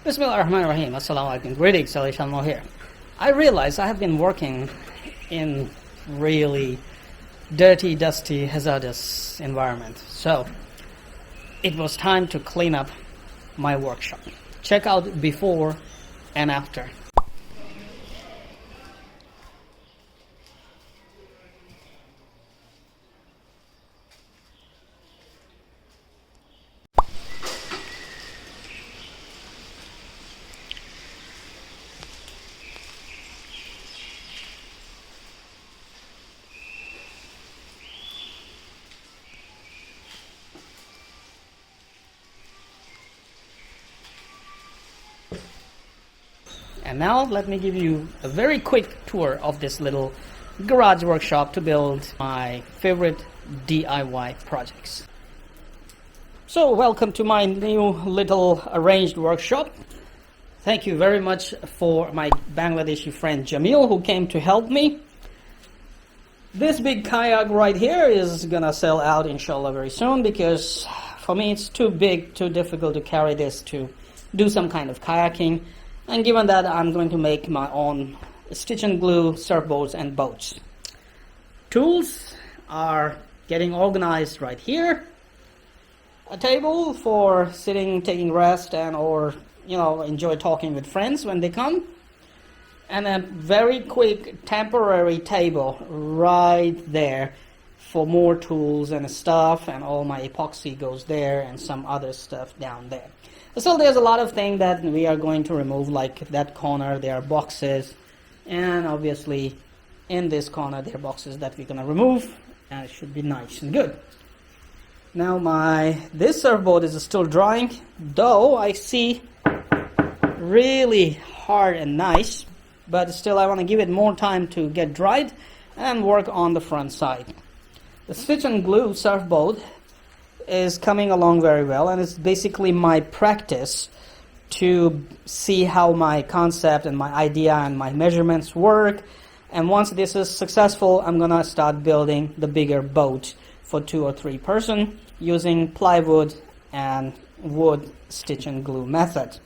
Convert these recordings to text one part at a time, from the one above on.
Bismillahirrahmanirrahim. Assalamu alaikum. Greetings, alishanmao here. I realize I have been working in really dirty, dusty, hazardous environment. So it was time to clean up my workshop. Check out before and after. And now let me give you a very quick tour of this little garage workshop to build my favorite DIY projects. So welcome to my new little arranged workshop. Thank you very much for my Bangladeshi friend Jamil who came to help me. This big kayak right here is gonna sell out inshallah very soon because for me it's too big, too difficult to carry this to do some kind of kayaking. And given that I'm going to make my own stitch and glue surfboards and boats. Tools are getting organized right here. A table for sitting, taking rest, and or enjoy talking with friends when they come. And a very quick temporary table right there for more tools and stuff, and all my epoxy goes there and some other stuff down there. So there's a lot of things that we are going to remove, like that corner there are boxes, and obviously in this corner there are boxes that we're going to remove, and it should be nice and good. Now this surfboard is still drying, though I see really hard and nice, but still I want to give it more time to get dried and work on the front side. The stitch and glue surfboard is coming along very well, and it's basically my practice to see how my concept and my idea and my measurements work. And once this is successful, I'm gonna start building the bigger boat for 2 or 3 person using plywood and wood stitch and glue method.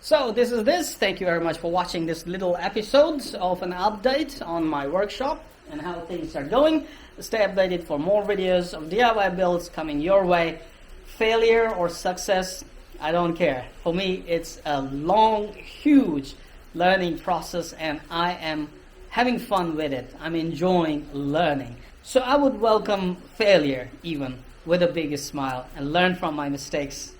So this is this. Thank you very much for watching this little episode of an update on my workshop and how things are going. Stay updated for more videos of DIY builds coming your way. Failure or success, I don't care. For me, it's a long, huge learning process, and I am having fun with it. I'm enjoying learning. So I would welcome failure even with a biggest smile and learn from my mistakes.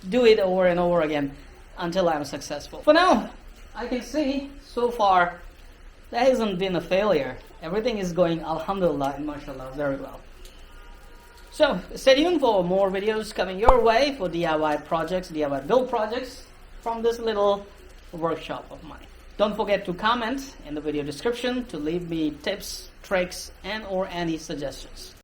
Do it over and over again until I'm successful. For now, I can see so far there hasn't been a failure. Everything is going, alhamdulillah and mashallah, very well. So stay tuned for more videos coming your way for DIY projects, DIY build projects from this little workshop of mine. Don't forget to comment in the video description to leave me tips, tricks, and or any suggestions.